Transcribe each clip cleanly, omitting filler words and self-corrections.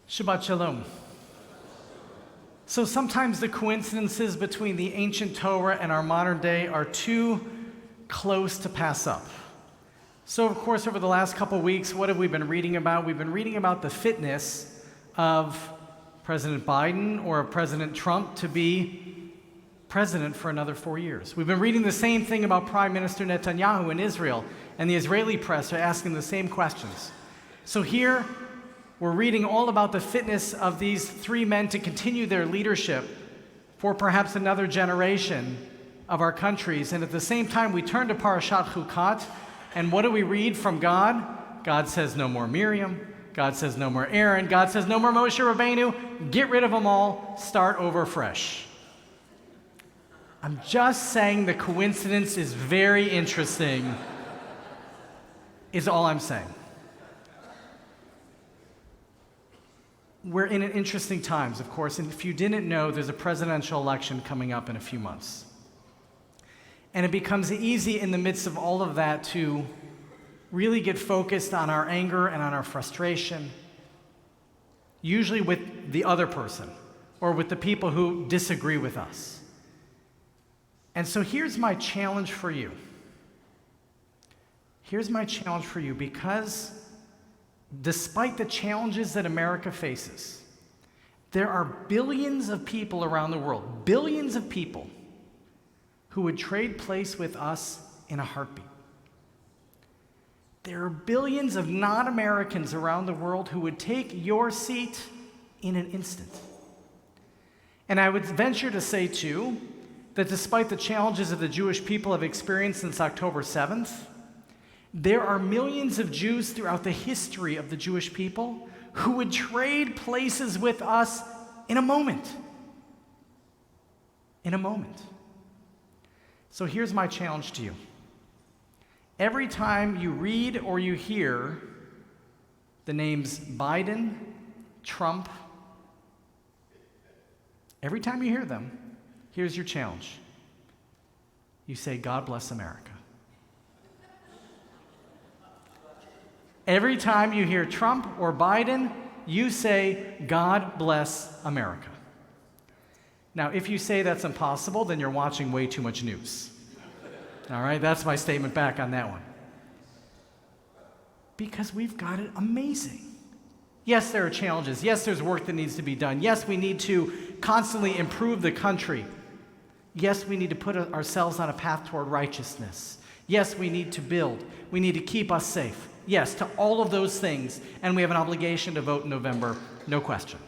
Shabbat Shalom. So sometimes the coincidences between the ancient Torah and our modern day are too close to pass up. So of course, over the last couple weeks, what have we been reading about? We've been reading about the fitness of President Biden or President Trump to be president for another 4 years. We've been reading the same thing about Prime Minister Netanyahu in Israel, and the Israeli press are asking the same questions. So here, we're reading all about the fitness of these three men to continue their leadership for perhaps another generation of our countries. And at the same time, we turn to Parashat Chukat, and what do we read from God? God says no more Miriam. God says no more Aaron. God says no more Moshe Rabbeinu. Get rid of them all. Start over fresh. I'm just saying the coincidence is very interesting, is all I'm saying. We're in an interesting times, of course, and if you didn't know, there's a presidential election coming up in a few months. And it becomes easy in the midst of all of that to really get focused on our anger and on our frustration, usually with the other person or with the people who disagree with us. And so here's my challenge for you. Because despite the challenges that America faces, there are billions of people around the world, billions of people who would trade place with us in a heartbeat. There are billions of non-Americans around the world who would take your seat in an instant. And I would venture to say, too, that despite the challenges that the Jewish people have experienced since October 7th, there are millions of Jews throughout the history of the Jewish people who would trade places with us in a moment. In a moment. So here's my challenge to you. Every time you read or you hear the names Biden, Trump, every time you hear them, here's your challenge. You say, God bless America. Every time you hear Trump or Biden, you say, God bless America. Now, if you say that's impossible, then you're watching way too much news. All right, that's my statement back on that one. Because we've got it amazing. Yes, there are challenges. Yes, there's work that needs to be done. Yes, we need to constantly improve the country. Yes, we need to put ourselves on a path toward righteousness. Yes, we need to build. We need to keep us safe. Yes, to all of those things, and we have an obligation to vote in November, no question.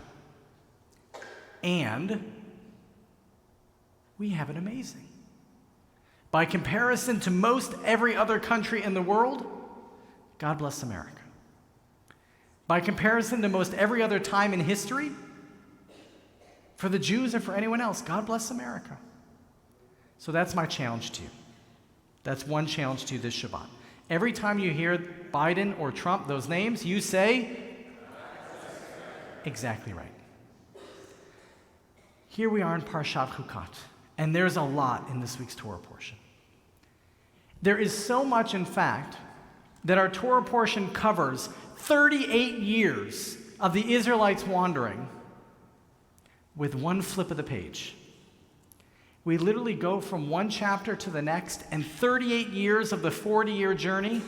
And we have it amazing. By comparison to most every other country in the world, God bless America. By comparison to most every other time in history, for the Jews or for anyone else, God bless America. So that's my challenge to you. That's one challenge to you this Shabbat. Every time you hear Biden or Trump, those names, you say, exactly right. Here we are in Parashat Chukat, and there's a lot in this week's Torah portion. There is so much, in fact, that our Torah portion covers 38 years of the Israelites wandering with one flip of the page. We literally go from one chapter to the next, and 38 years of the 40-year journey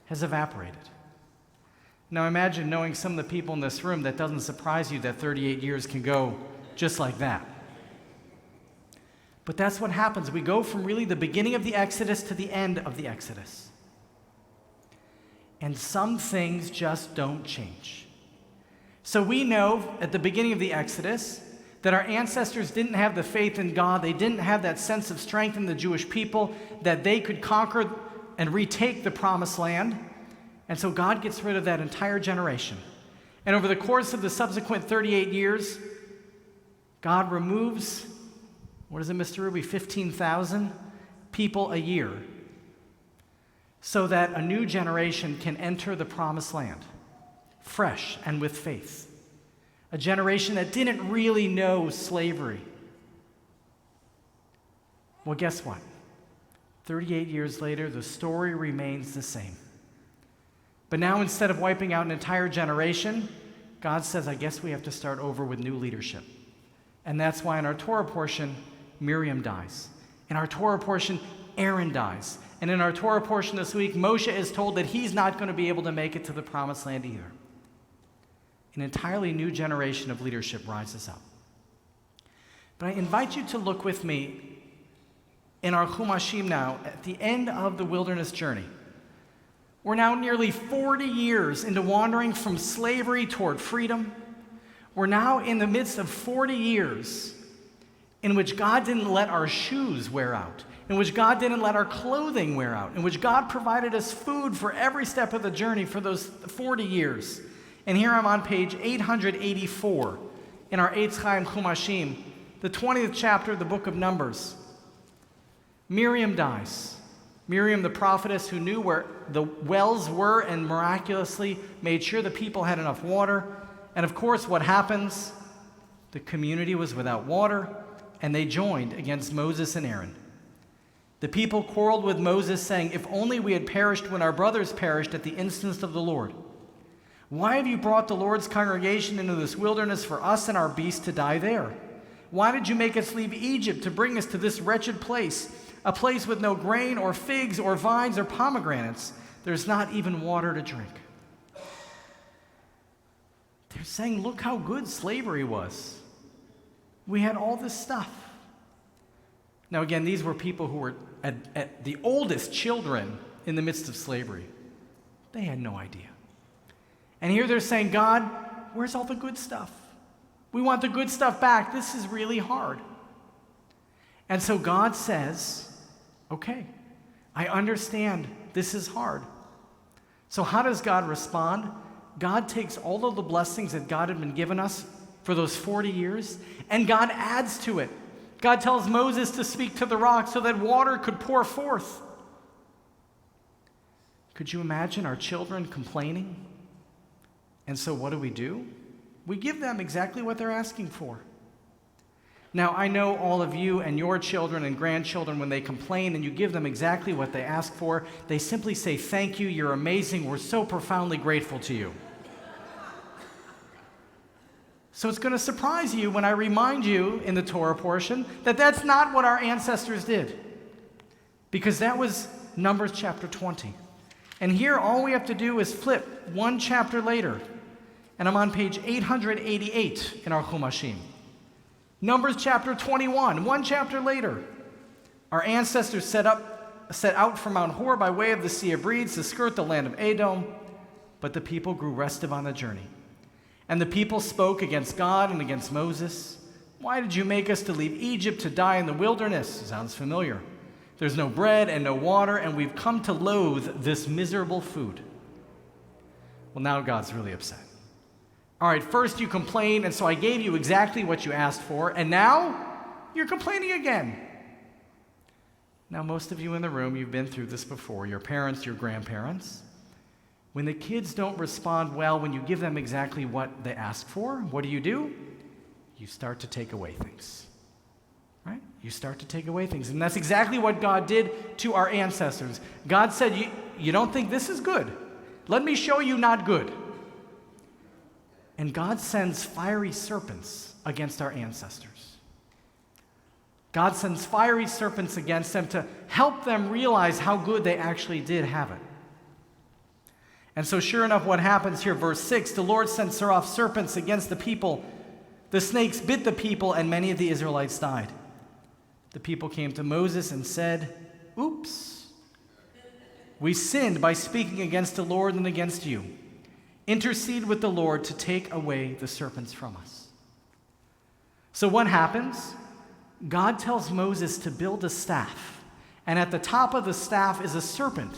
has evaporated. Now imagine knowing some of the people in this room, that doesn't surprise you that 38 years can go just like that. But that's what happens. We go from really the beginning of the Exodus to the end of the Exodus. And some things just don't change. So we know at the beginning of the Exodus that our ancestors didn't have the faith in God. They didn't have that sense of strength in the Jewish people that they could conquer and retake the promised land. And so God gets rid of that entire generation. And over the course of the subsequent 38 years, God removes, what is it, Mr. Ruby, 15,000 people a year so that a new generation can enter the promised land, fresh and with faith. A generation that didn't really know slavery. Well, guess what? 38 years later, the story remains the same. But now, instead of wiping out an entire generation, God says, I guess we have to start over with new leadership. And that's why in our Torah portion, Miriam dies. In our Torah portion, Aaron dies. And in our Torah portion this week, Moshe is told that he's not going to be able to make it to the promised land either. An entirely new generation of leadership rises up. But I invite you to look with me in our Chumashim now at the end of the wilderness journey. We're now nearly 40 years into wandering from slavery toward freedom. We're now in the midst of 40 years in which God didn't let our shoes wear out, in which God didn't let our clothing wear out, in which God provided us food for every step of the journey for those 40 years. And here I'm on page 884 in our Eitz Chaim Chumashim, the 20th chapter of the book of Numbers. Miriam dies. Miriam, the prophetess who knew where the wells were and miraculously made sure the people had enough water. And of course, what happens? The community was without water, and they joined against Moses and Aaron. The people quarreled with Moses, saying, "If only we had perished when our brothers perished at the instance of the Lord. Why have you brought the Lord's congregation into this wilderness for us and our beasts to die there? Why did you make us leave Egypt to bring us to this wretched place, a place with no grain or figs or vines or pomegranates? There's not even water to drink." They're saying, look how good slavery was. We had all this stuff. Now again, these were people who were at the oldest children in the midst of slavery. They had no idea. And here they're saying, God, where's all the good stuff? We want the good stuff back. This is really hard. And so God says, okay, I understand this is hard. So how does God respond? God takes all of the blessings that God had been given us for those 40 years, and God adds to it. God tells Moses to speak to the rock so that water could pour forth. Could you imagine our children complaining? And so what do? We give them exactly what they're asking for. Now, I know all of you and your children and grandchildren, when they complain and you give them exactly what they ask for, they simply say, "Thank you, you're amazing, we're so profoundly grateful to you." So it's going to surprise you when I remind you in the Torah portion that that's not what our ancestors did. Because that was Numbers chapter 20. And here all we have to do is flip one chapter later. And I'm on page 888 in our Chumashim. Numbers chapter 21, one chapter later. Our ancestors set out from Mount Hor by way of the Sea of Reeds to skirt the land of Edom, but the people grew restive on the journey. And the people spoke against God and against Moses. "Why did you make us to leave Egypt to die in the wilderness?" Sounds familiar. "There's no bread and no water, and we've come to loathe this miserable food." Well, now God's really upset. All right, first you complained, and so I gave you exactly what you asked for, and now you're complaining again. Now, most of you in the room, you've been through this before, your parents, your grandparents. When the kids don't respond well, when you give them exactly what they ask for, what do? You start to take away things, right? You start to take away things, and that's exactly what God did to our ancestors. God said, you don't think this is good? Let me show you not good. And God sends fiery serpents against our ancestors. God sends fiery serpents against them to help them realize how good they actually did have it. And so sure enough, what happens here, verse 6, the Lord sent seraph serpents against the people. The snakes bit the people, and many of the Israelites died. The people came to Moses and said, "Oops, we sinned by speaking against the Lord and against you. Intercede with the Lord to take away the serpents from us." So what happens? God tells Moses to build a staff, and at the top of the staff is a serpent,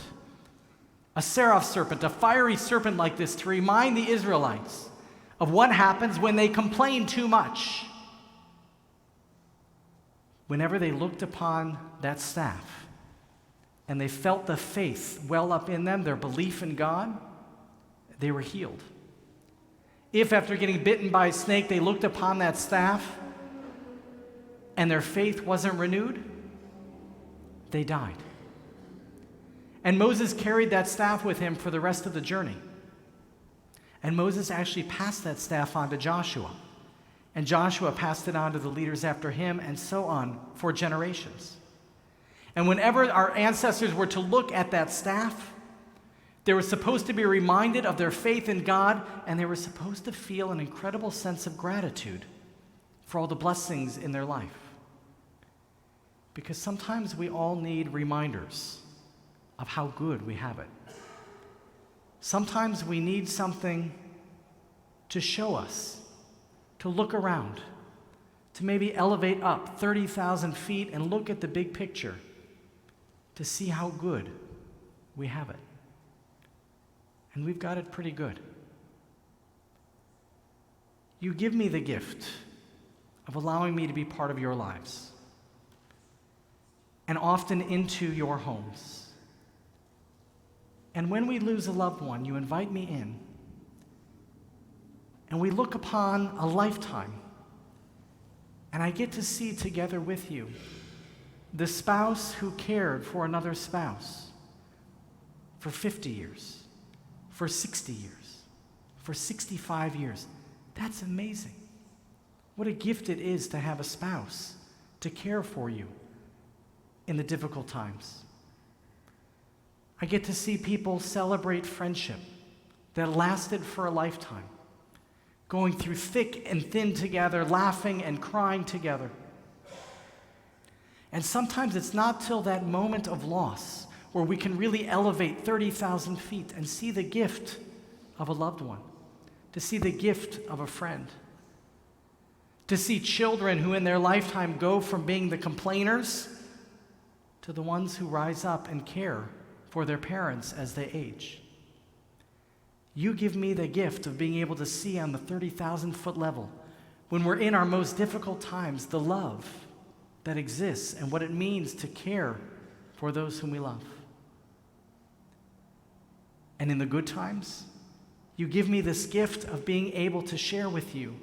a seraph serpent, a fiery serpent like this, to remind the Israelites of what happens when they complain too much. Whenever they looked upon that staff and they felt the faith well up in them, their belief in God, they were healed. If after getting bitten by a snake they looked upon that staff and their faith wasn't renewed, they died. And Moses carried that staff with him for the rest of the journey. And Moses actually passed that staff on to Joshua. And Joshua passed it on to the leaders after him, and so on for generations. And whenever our ancestors were to look at that staff, they were supposed to be reminded of their faith in God, and they were supposed to feel an incredible sense of gratitude for all the blessings in their life. Because sometimes we all need reminders of how good we have it. Sometimes we need something to show us, to look around, to maybe elevate up 30,000 feet and look at the big picture to see how good we have it. And we've got it pretty good. You give me the gift of allowing me to be part of your lives, and often into your homes. And when we lose a loved one, you invite me in, and we look upon a lifetime, and I get to see together with you the spouse who cared for another spouse for 50 years, for 60 years, for 65 years. That's amazing. What a gift it is to have a spouse to care for you in the difficult times. I get to see people celebrate friendship that lasted for a lifetime, going through thick and thin together, laughing and crying together. And sometimes it's not till that moment of loss where we can really elevate 30,000 feet and see the gift of a loved one, to see the gift of a friend, to see children who in their lifetime go from being the complainers to the ones who rise up and care for their parents as they age. You give me the gift of being able to see on the 30,000-foot level, when we're in our most difficult times, the love that exists and what it means to care for those whom we love. And in the good times, you give me this gift of being able to share with you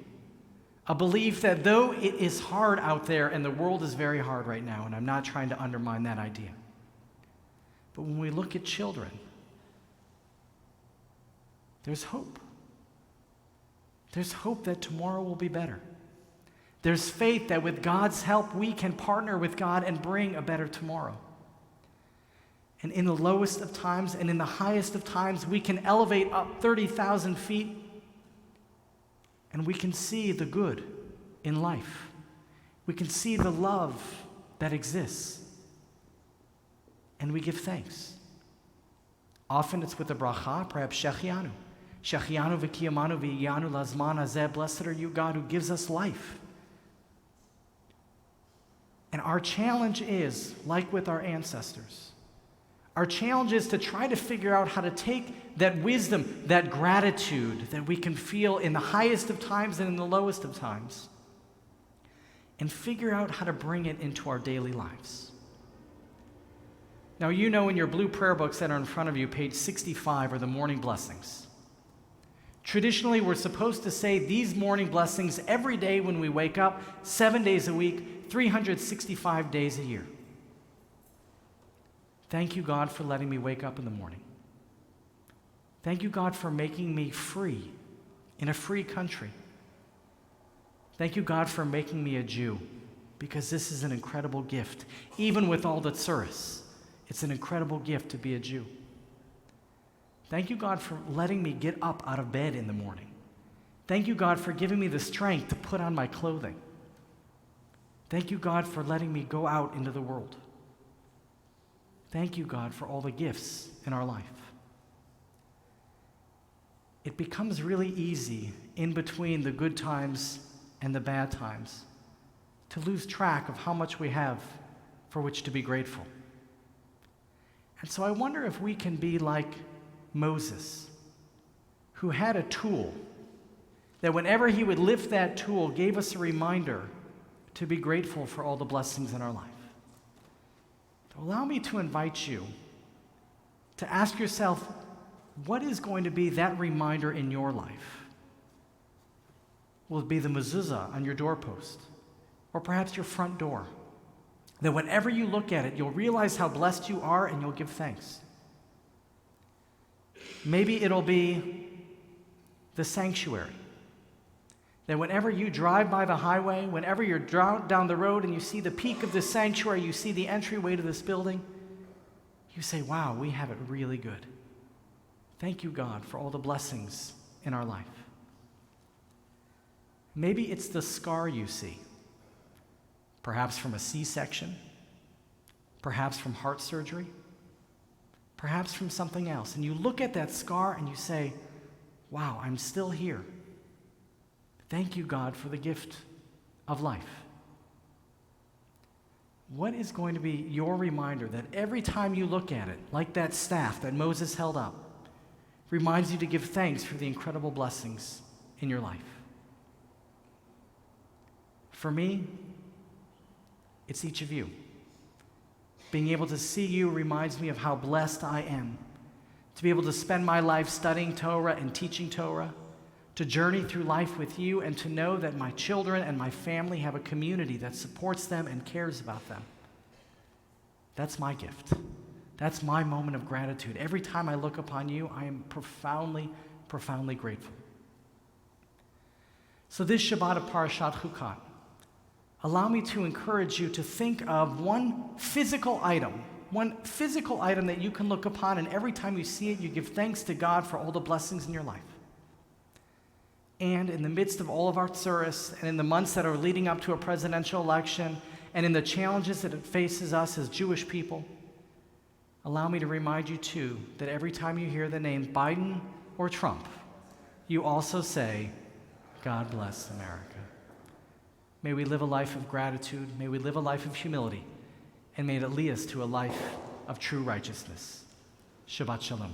a belief that though it is hard out there, and the world is very hard right now, and I'm not trying to undermine that idea, but when we look at children, there's hope. There's hope that tomorrow will be better. There's faith that with God's help, we can partner with God and bring a better tomorrow. And in the lowest of times and in the highest of times, we can elevate up 30,000 feet and we can see the good in life. We can see the love that exists. And we give thanks. Often it's with a bracha, perhaps shechianu. Shechianu v'kiyamanu v'yanu lazman hazeh. Blessed are you, God, who gives us life. And our challenge is, like with our ancestors, our challenge is to try to figure out how to take that wisdom, that gratitude that we can feel in the highest of times and in the lowest of times, and figure out how to bring it into our daily lives. Now, you know in your blue prayer books that are in front of you, page 65, are the morning blessings. Traditionally, we're supposed to say these morning blessings every day when we wake up, 7 days a week, 365 days a year. Thank you, God, for letting me wake up in the morning. Thank you, God, for making me free in a free country. Thank you, God, for making me a Jew, because this is an incredible gift. Even with all the tsuris, it's an incredible gift to be a Jew. Thank you, God, for letting me get up out of bed in the morning. Thank you, God, for giving me the strength to put on my clothing. Thank you, God, for letting me go out into the world. Thank you, God, for all the gifts in our life. It becomes really easy in between the good times and the bad times to lose track of how much we have for which to be grateful. And so I wonder if we can be like Moses, who had a tool that whenever he would lift that tool, gave us a reminder to be grateful for all the blessings in our life. So allow me to invite you to ask yourself, what is going to be that reminder in your life? Will it be the mezuzah on your doorpost? Or perhaps your front door? That whenever you look at it, you'll realize how blessed you are and you'll give thanks. Maybe it'll be the sanctuary. That whenever you drive by the highway, whenever you're down the road and you see the peak of this sanctuary, you see the entryway to this building, you say, wow, we have it really good. Thank you, God, for all the blessings in our life. Maybe it's the scar you see, perhaps from a C-section, perhaps from heart surgery, perhaps from something else. And you look at that scar and you say, wow, I'm still here. Thank you, God, for the gift of life. What is going to be your reminder that every time you look at it, like that staff that Moses held up, reminds you to give thanks for the incredible blessings in your life? For me, it's each of you. Being able to see you reminds me of how blessed I am to be able to spend my life studying Torah and teaching Torah, to journey through life with you, and to know that my children and my family have a community that supports them and cares about them. That's my gift. That's my moment of gratitude. Every time I look upon you, I am profoundly, profoundly grateful. So this Shabbat of Parashat Chukat, allow me to encourage you to think of one physical item that you can look upon, and every time you see it, you give thanks to God for all the blessings in your life. And in the midst of all of our tsuris, and in the months that are leading up to a presidential election, and in the challenges that it faces us as Jewish people, allow me to remind you too that every time you hear the name Biden or Trump, you also say, God bless America. May we live a life of gratitude, may we live a life of humility, and may it lead us to a life of true righteousness. Shabbat Shalom.